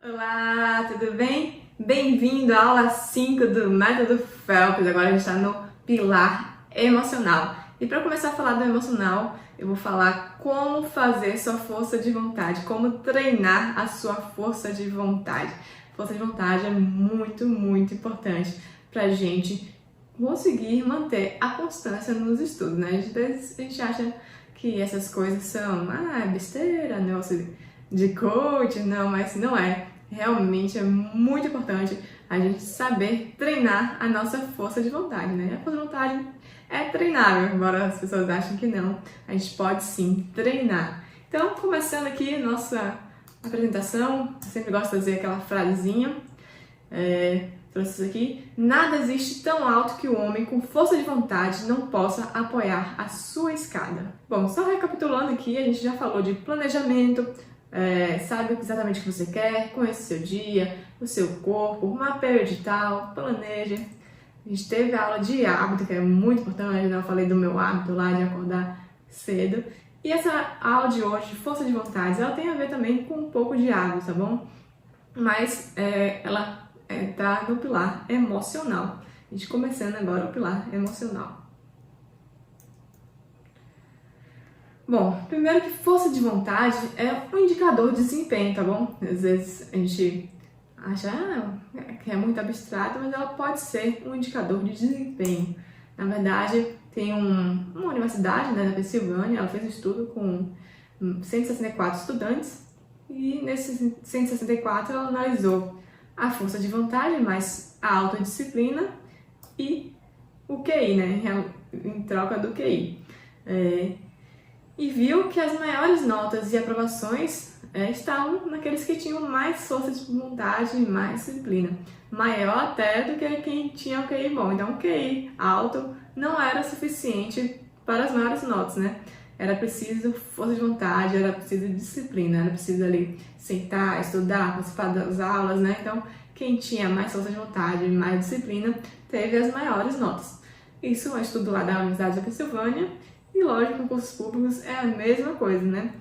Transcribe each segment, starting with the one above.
Olá, tudo bem? Bem-vindo à aula 5 do Método Phelps. Agora a gente está no pilar emocional. E para começar a falar do emocional, eu vou falar como fazer sua força de vontade, como treinar a sua força de vontade. Força de vontade é muito importante para a gente conseguir manter a constância nos estudos, né? Às vezes a gente acha que essas coisas são besteira, negócio de coach, não, mas não é. Realmente é muito importante a gente saber treinar a nossa força de vontade, né? A força de vontade é treinável, embora as pessoas achem que não, a gente pode sim treinar. Então, começando aqui nossa apresentação, eu sempre gosto de fazer aquela frasezinha, trouxe isso aqui: nada existe tão alto que o homem com força de vontade não possa apoiar a sua escada. Bom, só recapitulando aqui, a gente já falou de planejamento, sabe exatamente o que você quer, conhece o seu dia, o seu corpo, mapeia o edital, planeja. A gente teve a aula de hábito, que é muito importante, né? Eu falei do meu hábito lá de acordar cedo. E essa aula de hoje, de força de vontade, ela tem a ver também com um pouco de hábito, tá bom? Mas ela tá no pilar emocional. A gente começando agora o pilar emocional. Bom, primeiro que força de vontade é um indicador de desempenho, tá bom? Às vezes a gente acha que é muito abstrato, mas ela pode ser um indicador de desempenho. Na verdade, tem uma universidade, né, na Pensilvânia, ela fez um estudo com 164 estudantes e nesses 164 ela analisou a força de vontade, mais a autodisciplina e o QI, né, em troca do QI. E viu que as maiores notas e aprovações estavam naqueles que tinham mais força de vontade e mais disciplina. Maior até do que quem tinha o QI bom. Então, o QI alto não era suficiente para as maiores notas, né? Era preciso força de vontade, era preciso disciplina, era preciso ali sentar, estudar, participar das aulas, né? Então, quem tinha mais força de vontade e mais disciplina teve as maiores notas. Isso é um estudo lá da Universidade da Pensilvânia. E lógico, concursos públicos é a mesma coisa, né?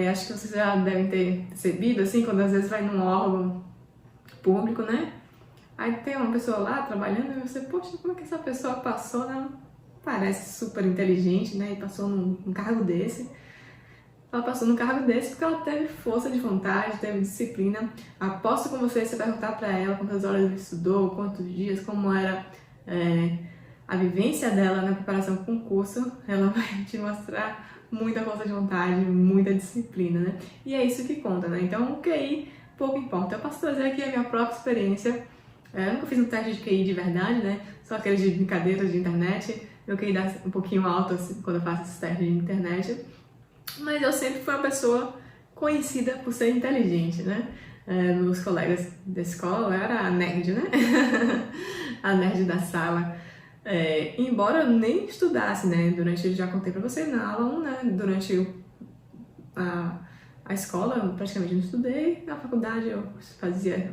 Acho que vocês já devem ter percebido, assim, quando às vezes vai num órgão público, né? Aí tem uma pessoa lá trabalhando e você, poxa, como é que essa pessoa passou, né? Parece super inteligente, né? E passou num cargo desse. Ela passou num cargo desse porque ela teve força de vontade, teve disciplina. Aposto com você perguntar pra ela quantas horas ela estudou, quantos dias, como era a vivência dela na preparação para o concurso, ela vai te mostrar muita força de vontade, muita disciplina, né? E é isso que conta, né? Então, o QI pouco importa. Eu posso trazer aqui a minha própria experiência. Eu nunca fiz um teste de QI de verdade, né? Só aqueles de brincadeiras de internet. Meu QI dá um pouquinho alto assim, quando eu faço esses testes de internet. Mas eu sempre fui uma pessoa conhecida por ser inteligente, né? Meus colegas da escola, eu era a nerd, né? A nerd da sala. Embora eu nem estudasse, né, durante, já contei pra você na aula 1, né, durante a escola eu praticamente não estudei, na faculdade eu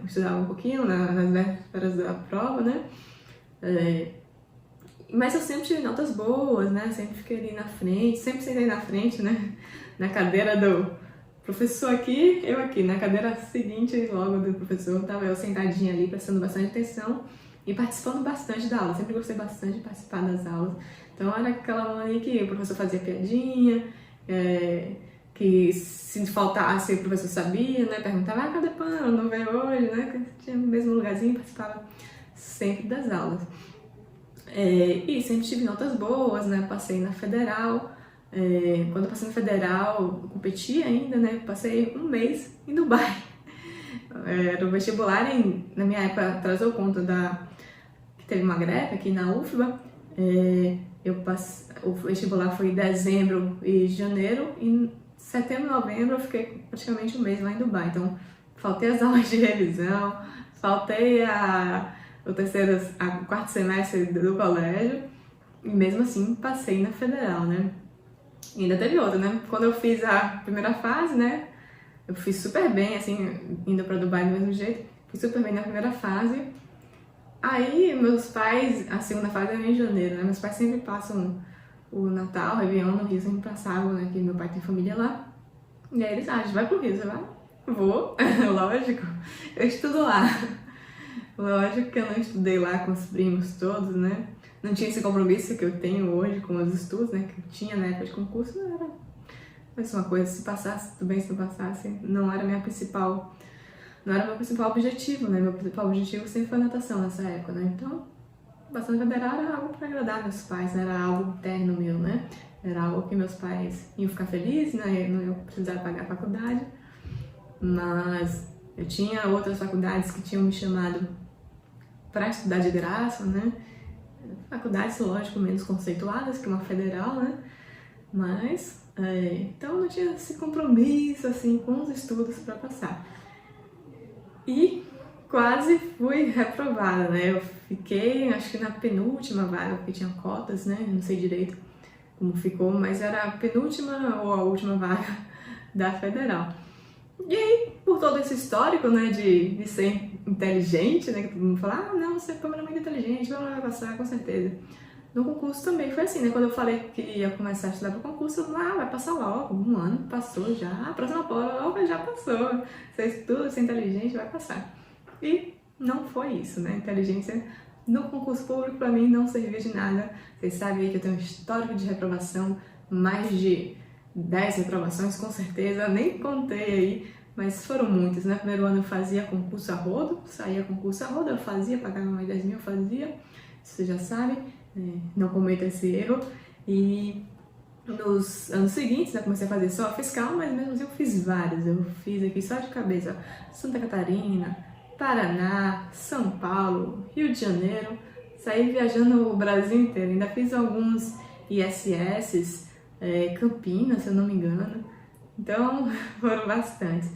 estudava um pouquinho, nas vésperas da prova, né, mas eu sempre tive notas boas, né, sempre fiquei ali na frente, sempre sentei na frente, né, na cadeira do professor aqui, eu aqui, na cadeira seguinte logo do professor, tava eu sentadinha ali, prestando bastante atenção e participando bastante da aula. Sempre gostei bastante de participar das aulas. Então era aquela aula ali que o professor fazia piadinha, que se faltasse o professor sabia, né? Perguntava, cadê Pamela? Não veio hoje, né? Tinha o mesmo lugarzinho, participava sempre das aulas. E sempre tive notas boas, né? Passei na federal. Quando eu passei na federal, eu competi ainda, né? Passei um mês em Dubai. Era o vestibular, na minha época atrasou conta que teve uma greve aqui na UFBA. O vestibular foi em dezembro e janeiro, e em setembro e novembro eu fiquei praticamente um mês lá em Dubai. Então faltei as aulas de revisão, faltei o quarto semestre do colégio, e mesmo assim passei na federal, né? E ainda teve outra, né? Quando eu fiz a primeira fase, né? Eu fiz super bem, assim, indo pra Dubai do mesmo jeito. Fui super bem na primeira fase. Aí, meus pais, a segunda fase é em janeiro, né? Meus pais sempre passam o Natal, o Réveillon no Rio, sempre passavam, né? Que meu pai tem família lá. E aí eles, a gente vai pro Rio, você vai? Vou, lógico, eu estudo lá. Lógico que eu não estudei lá com os primos todos, né? Não tinha esse compromisso que eu tenho hoje com os estudos, né? Que eu tinha na época de concurso, não era mas uma coisa, se passasse, tudo bem se não passasse, não era meu principal objetivo, né? Meu principal objetivo sempre foi a natação nessa época, né? Então, passando federal era algo para agradar meus pais, né? Era algo interno meu, né? Era algo que meus pais iam ficar felizes, né? Não iam precisar pagar a faculdade, mas eu tinha outras faculdades que tinham me chamado para estudar de graça, né? Faculdades, lógico, menos conceituadas que uma federal, né? Mas, então eu não tinha esse compromisso, assim, com os estudos para passar. E quase fui reprovada, né? Eu fiquei, acho que na penúltima vaga, porque tinha cotas, né? Não sei direito como ficou, mas era a penúltima ou a última vaga da federal. E aí, por todo esse histórico, né, de ser inteligente, né, que todo mundo fala, não, você é muito inteligente, vai passar, com certeza. No concurso também foi assim, né, quando eu falei que ia começar a estudar para o concurso, vai passar logo, 1 ano, passou já, a próxima prova já passou, você estuda, você é inteligente, vai passar. E não foi isso, né, inteligência no concurso público para mim não servia de nada. Vocês sabem aí que eu tenho um histórico de reprovação, mais de 10 reprovações, com certeza, nem contei aí, mas foram muitas, né? Primeiro ano eu fazia concurso a rodo, saía concurso a rodo, eu fazia, pagava mais 10 mil, eu fazia, vocês já sabem, não cometa esse erro. E nos anos seguintes, eu comecei a fazer só fiscal, mas mesmo assim eu fiz vários, eu fiz aqui só de cabeça, Santa Catarina, Paraná, São Paulo, Rio de Janeiro, saí viajando o Brasil inteiro, ainda fiz alguns ISSs, Campinas, se eu não me engano, então foram bastantes.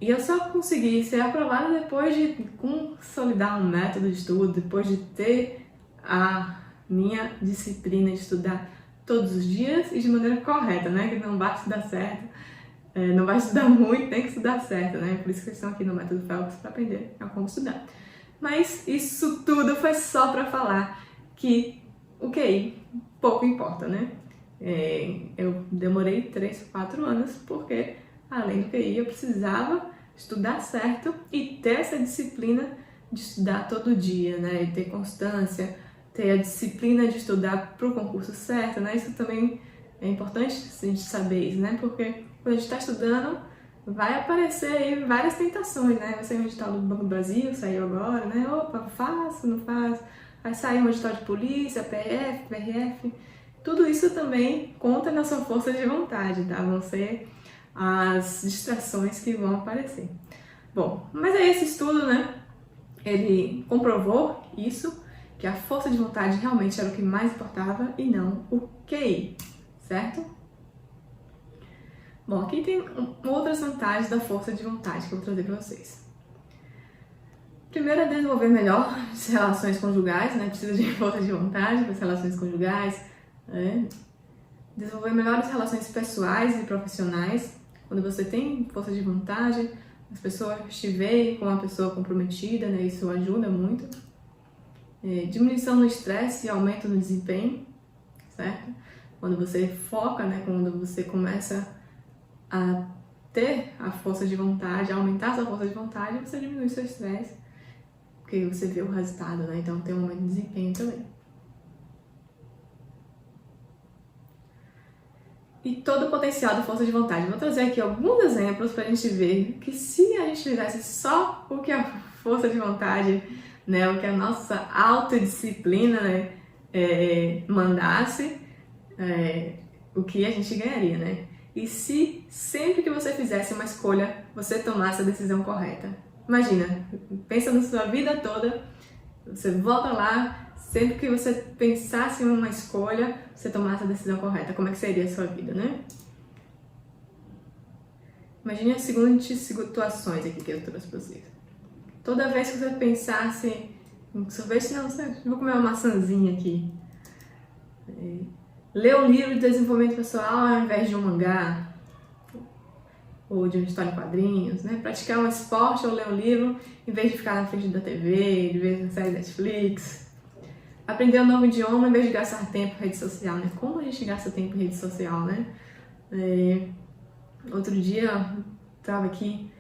E eu só consegui ser aprovada depois de consolidar um método de estudo, depois de ter a minha disciplina de estudar todos os dias e de maneira correta, né? Que não basta dar certo, não basta estudar muito, tem que estudar certo, né? Por isso que eles estão aqui no método Phelps para aprender a como estudar. Mas isso tudo foi só para falar que o QI pouco importa, né? Eu demorei 3, 4 anos porque, além do QI, eu precisava estudar certo e ter essa disciplina de estudar todo dia, né? E ter constância, ter a disciplina de estudar para o concurso certo, né? Isso também é importante a gente saber isso, né? Porque quando a gente está estudando, vai aparecer aí várias tentações, né? Vai sair um edital do Banco do Brasil, saiu agora, né? Opa, faço, não faço. Vai sair um edital de polícia, PF, PRF. Tudo isso também conta na sua força de vontade, tá? Vão ser as distrações que vão aparecer. Bom, mas aí esse estudo, né? Ele comprovou isso, que a força de vontade realmente era o que mais importava e não o QI, certo? Bom, aqui tem outras vantagens da força de vontade que eu vou trazer para vocês. Primeiro é desenvolver melhor as relações conjugais, né? Precisa de força de vontade para as relações conjugais, né? Desenvolver melhores relações pessoais e profissionais. Quando você tem força de vontade, as pessoas te veem como uma pessoa comprometida, né? Isso ajuda muito. Diminuição no estresse e aumento no desempenho, certo? Quando você foca, né? Quando você começa a ter a força de vontade, a aumentar a sua força de vontade, você diminui seu estresse, porque você vê o resultado, né? Então tem um aumento de desempenho também. E todo o potencial da força de vontade. Vou trazer aqui alguns exemplos para a gente ver que se a gente fizesse só o que a força de vontade, né, o que a nossa autodisciplina, né, mandasse, o que a gente ganharia, né? E se sempre que você fizesse uma escolha, você tomasse a decisão correta? Imagina, pensa na sua vida toda, você volta lá, sempre que você pensasse em uma escolha, você tomasse a decisão correta. Como é que seria a sua vida, né? Imagine as seguintes situações aqui que eu trouxe para vocês. Toda vez que você pensasse em sorvete, não, vou comer uma maçãzinha aqui. Ler um livro de desenvolvimento pessoal ao invés de um mangá. Ou de uma história em quadrinhos, né? Praticar um esporte ou ler um livro em vez de ficar na frente da TV, de vez em sair Netflix. Aprender um novo idioma em vez de gastar tempo em rede social, né? Como a gente gasta tempo em rede social, né? Outro dia, tava aqui,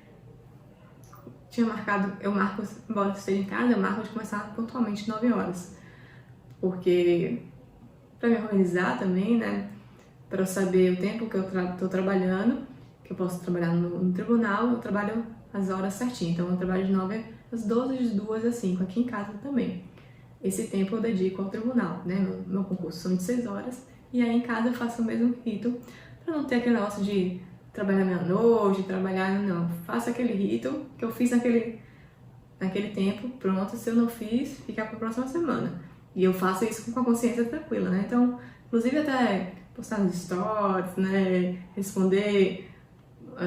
tinha marcado, eu marco, embora esteja em casa, eu marco de começar pontualmente 9 horas. Porque, para me organizar também, né, para eu saber o tempo que eu tô trabalhando, que eu posso trabalhar no tribunal, eu trabalho as horas certinho. Então, eu trabalho de 9 às 12, de 2 às 5, aqui em casa também. Esse tempo eu dedico ao tribunal, né? Meu concurso são de 6 horas, e aí em casa eu faço o mesmo rito, para não ter aquele negócio de trabalhar meia-noite, trabalhar, não. Faço aquele rito que eu fiz naquele tempo, pronto. Se eu não fiz, fica para a próxima semana. E eu faço isso com a consciência tranquila, né? Então, inclusive até postar nos stories, né? Responder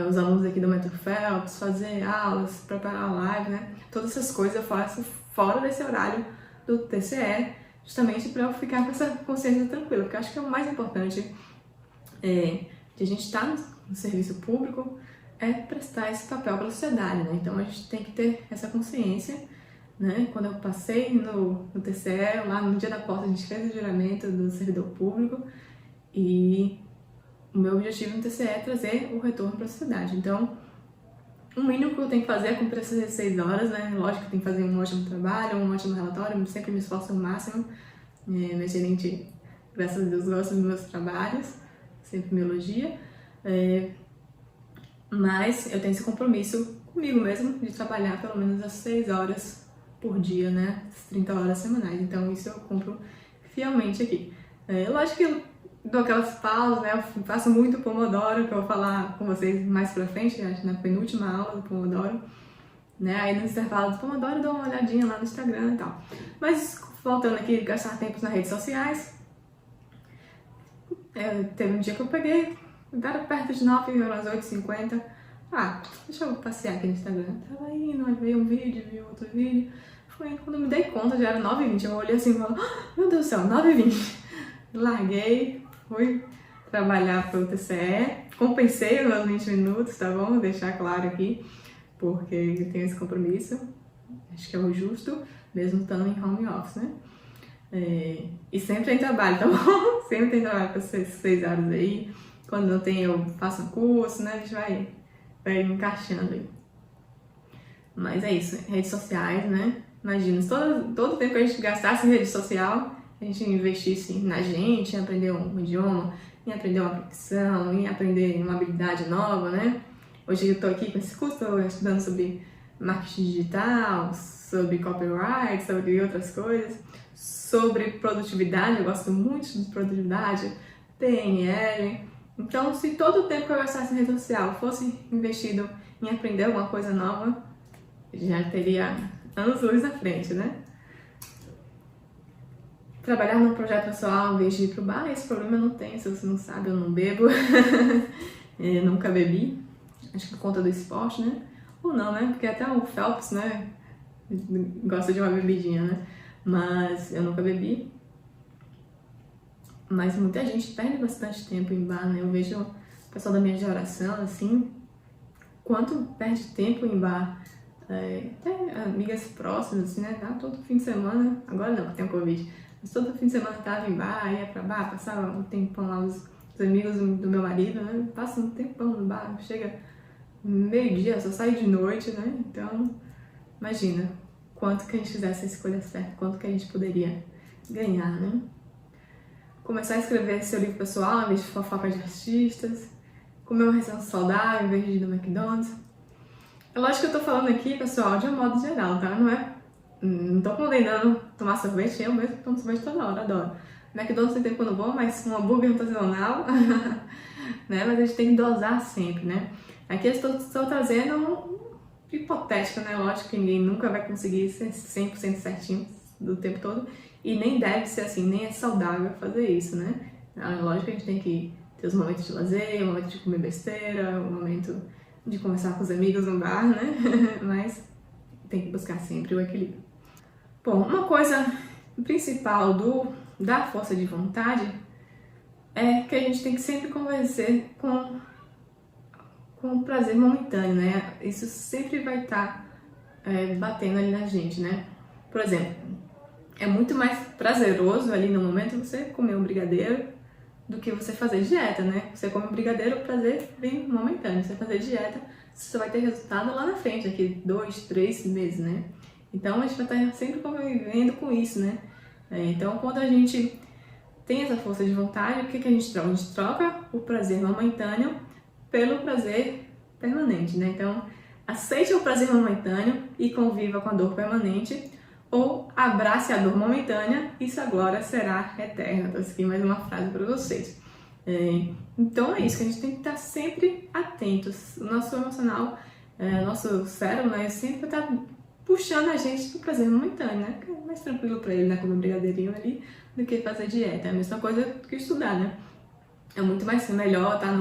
os alunos aqui do Método Phelps, fazer aulas, preparar a live, né? Todas essas coisas eu faço fora desse horário do TCE, justamente para eu ficar com essa consciência tranquila, porque eu acho que é o mais importante de a gente estar no serviço público é prestar esse papel para a sociedade, né? Então a gente tem que ter essa consciência, né? Quando eu passei no TCE, lá no dia da posse, a gente fez o juramento do servidor público e o meu objetivo no TCE é trazer o retorno para a sociedade. Então, o mínimo que eu tenho que fazer é cumprir essas 16 horas, né? Lógico que eu tenho que fazer um ótimo trabalho, um ótimo relatório, sempre me esforço ao máximo. Minha gerente, graças a Deus, gosta dos meus trabalhos, sempre me elogia. Mas eu tenho esse compromisso comigo mesmo de trabalhar pelo menos as 6 horas por dia, né? As 30 horas semanais. Então, isso eu cumpro fielmente aqui. Lógico que eu dou aquelas pausas, né? Eu faço muito Pomodoro, que eu vou falar com vocês mais pra frente, acho na penúltima aula do Pomodoro, né? Aí nos intervalos do Pomodoro eu dou uma olhadinha lá no Instagram e tal. Mas voltando aqui, gastar tempo nas redes sociais, teve um dia que eu peguei, era perto de 9 horas, 8h50. Deixa eu passear aqui no Instagram. Tava indo, aí veio um vídeo, vi outro vídeo. Foi quando eu me dei conta, já era 9h20. Eu olhei assim e falei, meu Deus do céu, 9h20. Larguei, fui trabalhar pro TCE, compensei os meus 20 minutos, tá bom? Vou deixar claro aqui, porque eu tenho esse compromisso, acho que é o justo, mesmo estando em home office, né? E sempre tem trabalho, tá bom? Sempre tem trabalho para 6 horas aí. Quando não tem, eu faço um curso, né? A gente vai encaixando aí. Mas é isso, redes sociais, né? Imagina, todo o tempo que a gente gastasse em rede social, a gente investisse na gente, em aprender um idioma, em aprender uma profissão, em aprender uma habilidade nova, né? Hoje eu tô aqui com esse curso, estou estudando sobre marketing digital, sobre copyright, sobre outras coisas, sobre produtividade, eu gosto muito de produtividade, PNL. Então, se todo o tempo que eu gastasse em rede social fosse investido em aprender alguma coisa nova, já teria anos-luz à frente, né? Trabalhar num projeto pessoal em vez de ir pro bar, esse problema eu não tenho, se você não sabe, eu não bebo. Nunca bebi, acho que por conta do esporte, né? Ou não, né? Porque até o Phelps, né, gosta de uma bebidinha, né? Mas eu nunca bebi. Mas muita gente perde bastante tempo em bar, né? Eu vejo o pessoal da minha geração, assim, quanto perde tempo em bar. Até amigas próximas, assim, né? Todo fim de semana, agora não, tem o Covid, mas todo fim de semana tava em bar, ia pra bar, passava um tempão lá, os amigos do meu marido, né? Passa um tempão no bar, chega meio-dia, só sai de noite, né? Então, imagina quanto que a gente fizesse a escolha certa, quanto que a gente poderia ganhar, né? Começar a escrever seu livro pessoal em vez de fofoca de artistas, comer uma refeição saudável em vez de ir no McDonald's. É lógico que eu tô falando aqui, pessoal, de um modo geral, tá? Não tô condenando tomar sorvete, eu mesmo tomo sorvete toda hora, adoro. McDonald's tem tempo que eu não vou, mas um hambúrguer artesanal, né? Mas a gente tem que dosar sempre, né? Aqui eu estou trazendo um hipotético, né? Lógico que ninguém nunca vai conseguir ser 100% certinho do tempo todo. E nem deve ser assim, nem é saudável fazer isso, né? Lógico que a gente tem que ter os momentos de lazer, o momento de comer besteira, o momento de conversar com os amigos no bar, né? Mas tem que buscar sempre o equilíbrio. Bom, uma coisa principal da força de vontade é que a gente tem que sempre convencer com o prazer momentâneo, né? Isso sempre vai estar batendo ali na gente, né? Por exemplo, é muito mais prazeroso ali no momento você comer um brigadeiro do que você fazer dieta, né? Você come um brigadeiro, o prazer vem momentâneo. Você fazer dieta, você só vai ter resultado lá na frente, daqui 2, 3 meses, né? Então, a gente vai estar sempre convivendo com isso, né? Então, quando a gente tem essa força de vontade, o que a gente troca? A gente troca o prazer momentâneo pelo prazer permanente, né? Então, aceite o prazer momentâneo e conviva com a dor permanente, ou abrace a dor momentânea e sua glória será eterna. Então, aqui mais uma frase para vocês. Então, é isso, que a gente tem que estar sempre atentos. O nosso emocional, nosso cérebro, né, sempre vai estar puxando a gente pro prazer momentâneo, né? Que é mais tranquilo para ele, né? Comer um brigadeirinho ali, do que fazer dieta. É a mesma coisa que estudar, né? É muito melhor estar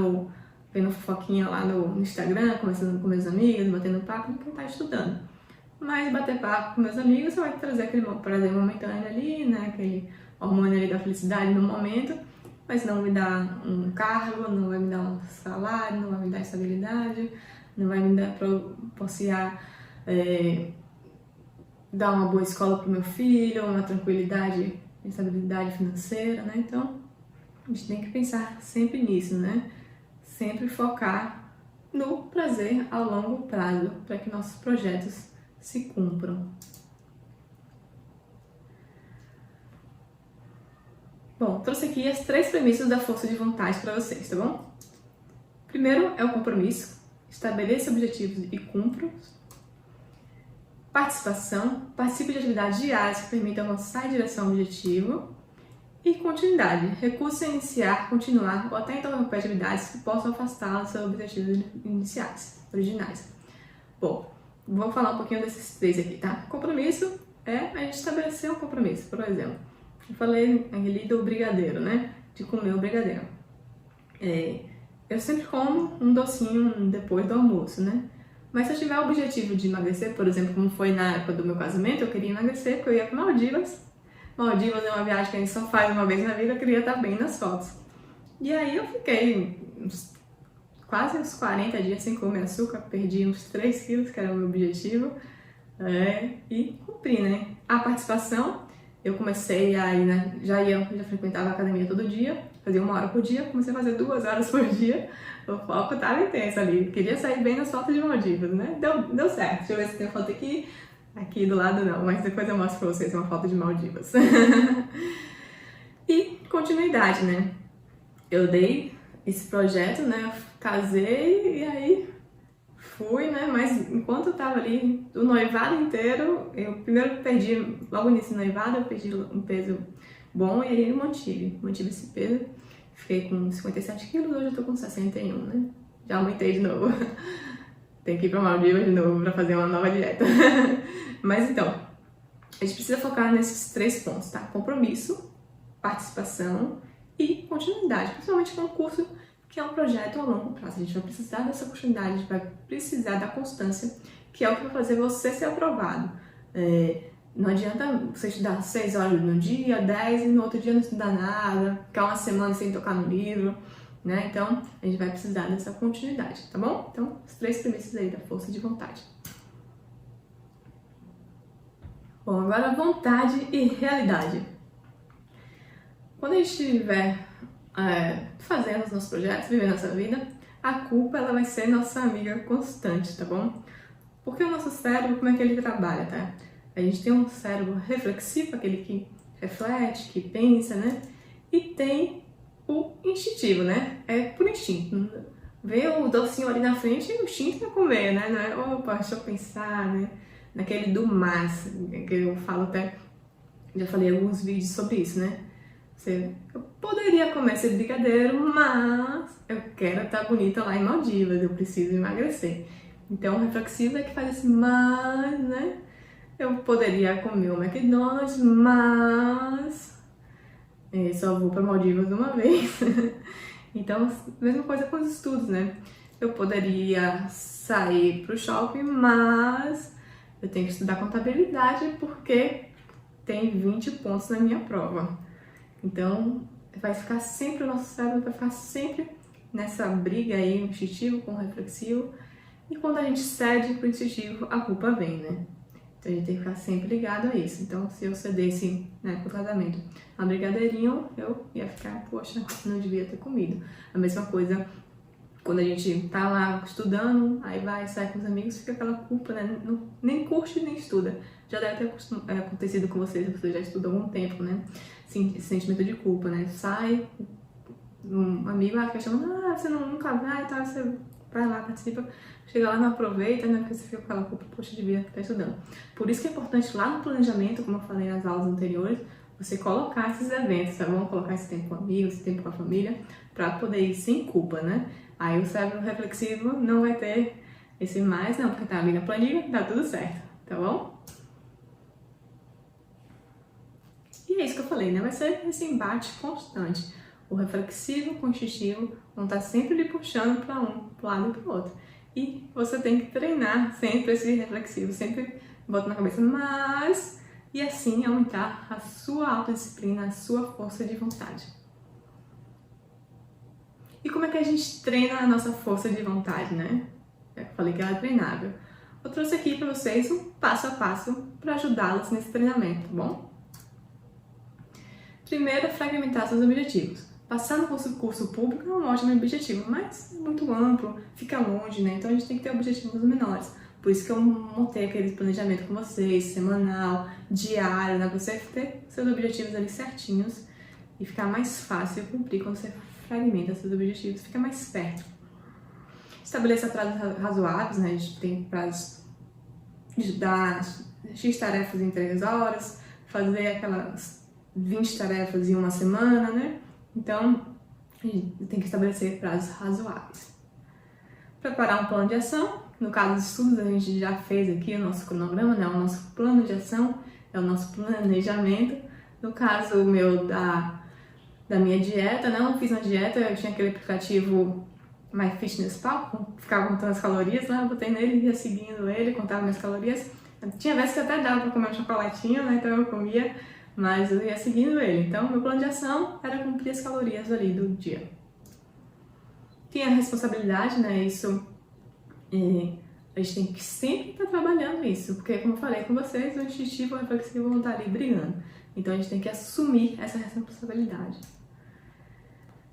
vendo fofoquinha lá no Instagram, conversando com meus amigos, batendo papo, do que estar estudando. Mas bater papo com meus amigos só vai trazer aquele prazer momentâneo ali, né? Aquele hormônio ali da felicidade no momento, mas não me dá um cargo, não vai me dar um salário, não vai me dar estabilidade, não vai me dar proporcionar dar uma boa escola para o meu filho, uma tranquilidade, estabilidade financeira, né? Então, a gente tem que pensar sempre nisso, né? Sempre focar no prazer a longo prazo, para que nossos projetos se cumpram. Bom, trouxe aqui as 3 premissas da força de vontade para vocês, tá bom? Primeiro é o compromisso. Estabeleça objetivos e cumpra-os. Participação. Participe de atividades diárias que permitam avançar em direção ao objetivo. E continuidade. Recuse-se a iniciar, continuar ou até interromper atividades que possam afastá-lo dos seus objetivos originais. Bom, vou falar um pouquinho desses 3 aqui, tá? Compromisso é a gente estabelecer um compromisso. Por exemplo, eu falei ali do brigadeiro, né? De comer o brigadeiro. Eu sempre como um docinho depois do almoço, né? Mas se eu tiver o objetivo de emagrecer, por exemplo, como foi na época do meu casamento, eu queria emagrecer porque eu ia para Maldivas. Maldivas é uma viagem que a gente só faz uma vez na vida, eu queria estar bem nas fotos. E aí eu fiquei quase uns 40 dias sem comer açúcar, perdi uns 3 quilos, que era o meu objetivo, e cumpri, né? A participação, eu comecei a ir, né? Já frequentava a academia todo dia, fazia 1 hora por dia, comecei a fazer 2 horas por dia, o foco estava intenso ali, queria sair bem nas fotos de Maldivas, né? Deu certo, deixa eu ver se tem foto aqui do lado não, mas depois eu mostro pra vocês uma foto de Maldivas. E continuidade, né? Eu dei esse projeto, né? Casei e aí fui, né? Mas enquanto eu tava ali, o noivado inteiro, eu primeiro perdi, logo nesse noivado, eu perdi um peso bom e aí eu mantive esse peso. Fiquei com 57 quilos, hoje eu tô com 61, né? Já aumentei de novo. Tem que ir pra Maldivas de novo pra fazer uma nova dieta. Mas então, a gente precisa focar nesses 3 pontos, tá? Compromisso, participação e continuidade. Principalmente com o curso, que é um projeto a longo prazo. A gente vai precisar dessa continuidade, a gente vai precisar da constância, que é o que vai fazer você ser aprovado. Não adianta você estudar 6 horas no dia, 10 e no outro dia não estudar nada, ficar uma semana sem tocar no livro, né? Então, a gente vai precisar dessa continuidade, tá bom? Então, as 3 premissas aí da força de vontade. Bom, agora vontade e realidade. Quando a gente estiver fazendo os nossos projetos, vivendo a nossa vida, a culpa ela vai ser nossa amiga constante, tá bom? Porque o nosso cérebro, como é que ele trabalha, tá? A gente tem um cérebro reflexivo, aquele que reflete, que pensa, né? E tem o instintivo, né? É por instinto. Vê o docinho ali na frente e o instinto é comer, né? Não é, opa, deixa eu pensar, né? Naquele do mas, que eu falo até, já falei alguns vídeos sobre isso, né? Eu poderia comer esse brigadeiro, mas eu quero estar bonita lá em Maldivas, eu preciso emagrecer. Então, o reflexivo é que faz esse mas, né? Eu poderia comer o McDonald's, mas só vou para Maldivas uma vez. Então, mesma coisa com os estudos, né? Eu poderia sair para o shopping, mas eu tenho que estudar contabilidade porque tem 20 pontos na minha prova. Então, vai ficar sempre, o nosso cérebro vai ficar sempre nessa briga aí, o instintivo com o reflexivo. E quando a gente cede pro instintivo, a culpa vem, né? Então, a gente tem que ficar sempre ligado a isso. Então, se eu cedesse, né, pro casamento a brigadeirinho, eu ia ficar, poxa, não devia ter comido. A mesma coisa quando a gente tá lá estudando, aí vai, sai com os amigos, fica aquela culpa, né? Nem curte, nem estuda. Já deve ter acontecido com vocês, você já estuda há algum tempo, né? Esse sentimento de culpa, né? Sai, um amigo fica chamando, você nunca vai e tal, você vai lá, participa, chega lá, não aproveita, né? Porque você fica com aquela culpa, poxa, devia estar estudando. Por isso que é importante lá no planejamento, como eu falei nas aulas anteriores, você colocar esses eventos, tá bom? Colocar esse tempo com amigos, esse tempo com a família, pra poder ir sem culpa, né? Aí o cérebro reflexivo não vai ter esse mais, não, porque tá ali na planilha, tá tudo certo, tá bom? E é isso que eu falei, né? Vai ser esse embate constante. O reflexivo com o instintivo vão estar sempre lhe puxando para um, pro lado e pro outro. E você tem que treinar sempre esse reflexivo, sempre bota na cabeça, mas... E assim aumentar a sua autodisciplina, a sua força de vontade. E como é que a gente treina a nossa força de vontade, né? Eu falei que ela é treinável. Eu trouxe aqui para vocês um passo a passo para ajudá-los nesse treinamento, tá bom? Primeiro, fragmentar seus objetivos. Passar no curso público é um ótimo objetivo, mas é muito amplo, fica longe, né? Então a gente tem que ter objetivos menores. Por isso que eu montei aquele planejamento com vocês, semanal, diário, né? Pra você ter seus objetivos ali certinhos e ficar mais fácil cumprir quando você fragmenta seus objetivos, fica mais perto. Estabeleça prazos razoáveis, né? A gente tem prazos de dar X tarefas em 3 horas, fazer aquelas 20 tarefas em uma semana, né? Então, a gente tem que estabelecer prazos razoáveis. Preparar um plano de ação. No caso dos estudos, a gente já fez aqui o nosso cronograma, né? O nosso plano de ação, é o nosso planejamento. No caso meu da minha dieta, né? Eu fiz uma dieta, eu tinha aquele aplicativo MyFitnessPal, ficava contando as calorias lá, eu botei nele, ia seguindo ele, contava minhas calorias. Tinha vezes que até dava pra comer um chocolatinho, né? Então eu comia, mas eu ia seguindo ele. Então, meu plano de ação era cumprir as calorias ali do dia. Tinha a responsabilidade, né? Isso, a gente tem que sempre estar trabalhando isso, porque, como eu falei com vocês, o instintivo e o reflexivo vão estar ali brigando. Então, a gente tem que assumir essa responsabilidade.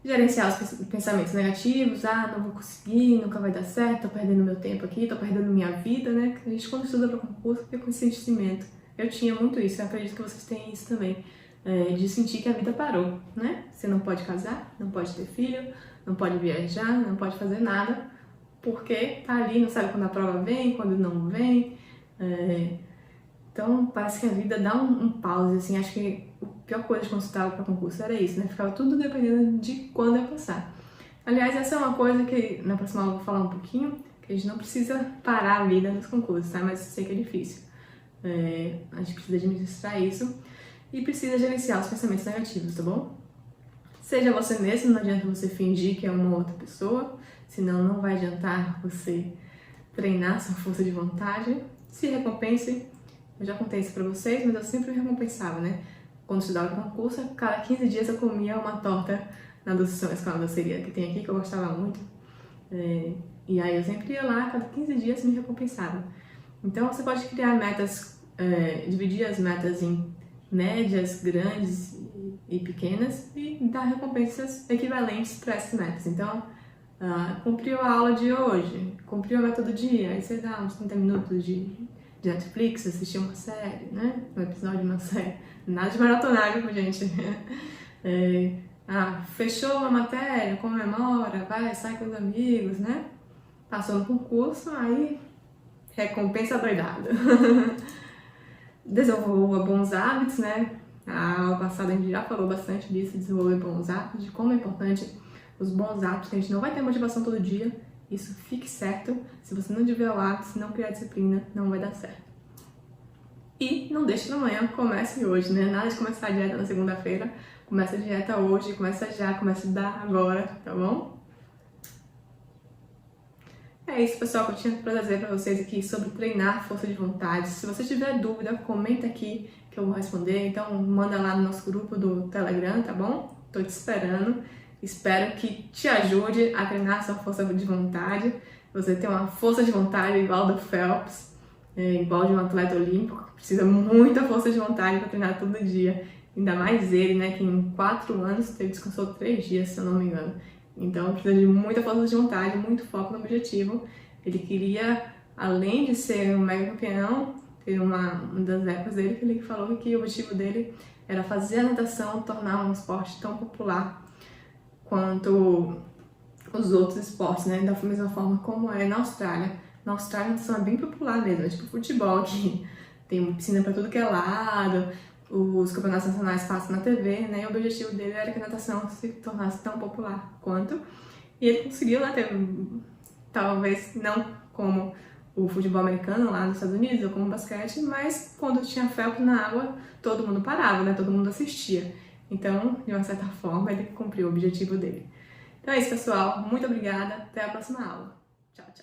Gerenciar os pensamentos negativos, não vou conseguir, nunca vai dar certo, tô perdendo meu tempo aqui, tô perdendo minha vida, né? A gente, quando estuda para concurso, fica com esse sentimento. Eu tinha muito isso, eu acredito que vocês têm isso também, de sentir que a vida parou, né? Você não pode casar, não pode ter filho, não pode viajar, não pode fazer nada, porque tá ali, não sabe quando a prova vem, quando não vem. Então, parece que a vida dá um pause, assim, acho que a pior coisa de quando estava para concurso era isso, né? Ficava tudo dependendo de quando eu passar. Aliás, essa é uma coisa que na próxima aula eu vou falar um pouquinho, que a gente não precisa parar a vida nos concursos, tá? Mas eu sei que é difícil. A gente precisa administrar isso e precisa gerenciar os pensamentos negativos, tá bom? Seja você mesmo, não adianta você fingir que é uma outra pessoa, senão não vai adiantar você treinar sua força de vontade. Se recompense. Eu já contei isso pra vocês, mas eu sempre recompensava, né? Quando estudava para concurso, cada 15 dias eu comia uma torta na Doces, com a doceria que tem aqui, que eu gostava muito. E aí eu sempre ia lá, cada 15 dias me recompensava. Então você pode criar metas, dividir as metas em médias, grandes e pequenas e dar recompensas equivalentes para essas metas. Então, cumpriu a aula de hoje, cumpriu a meta do dia, aí você dá uns 30 minutos de Netflix, assistir uma série, né? Um episódio de uma série. Nada de maratonar, viu, gente? Fechou uma matéria, comemora, vai, sai com os amigos, né? Passou no concurso, aí recompensa doidada. Desenvolva bons hábitos, né? A aula passada a gente já falou bastante disso, desenvolver bons hábitos, de como é importante os bons hábitos, que a gente não vai ter motivação todo dia. Isso fique certo. Se você não tiver o hábito, se não criar disciplina, não vai dar certo. E não deixe pra amanhã, comece hoje, né? Nada de começar a dieta na segunda-feira. Começa a dieta hoje, começa já, começa a dar agora, tá bom? É isso, pessoal, que eu tinha pra trazer pra vocês aqui sobre treinar força de vontade. Se você tiver dúvida, comenta aqui que eu vou responder. Então, manda lá no nosso grupo do Telegram, tá bom? Tô te esperando. Espero que te ajude a treinar sua força de vontade. Você tem uma força de vontade igual do Phelps, igual de um atleta olímpico, que precisa muita força de vontade para treinar todo dia. Ainda mais ele, né, que em 4 anos ele descansou 3 dias, se eu não me engano. Então precisa de muita força de vontade, muito foco no objetivo. Ele queria, além de ser um mega campeão, teve uma das épocas dele que ele falou que o objetivo dele era fazer a natação tornar um esporte tão popular quanto os outros esportes, né? Da mesma forma como é na Austrália. Na Austrália a natação é bem popular mesmo, é tipo futebol, que tem piscina para tudo que é lado, os campeonatos nacionais passam na TV, né? E o objetivo dele era que a natação se tornasse tão popular quanto. E ele conseguiu, né? Talvez não como o futebol americano lá nos Estados Unidos ou como o basquete, mas quando tinha felpa na água, todo mundo parava, né? Todo mundo assistia. Então, de uma certa forma, ele cumpriu o objetivo dele. Então é isso, pessoal. Muito obrigada. Até a próxima aula. Tchau, tchau.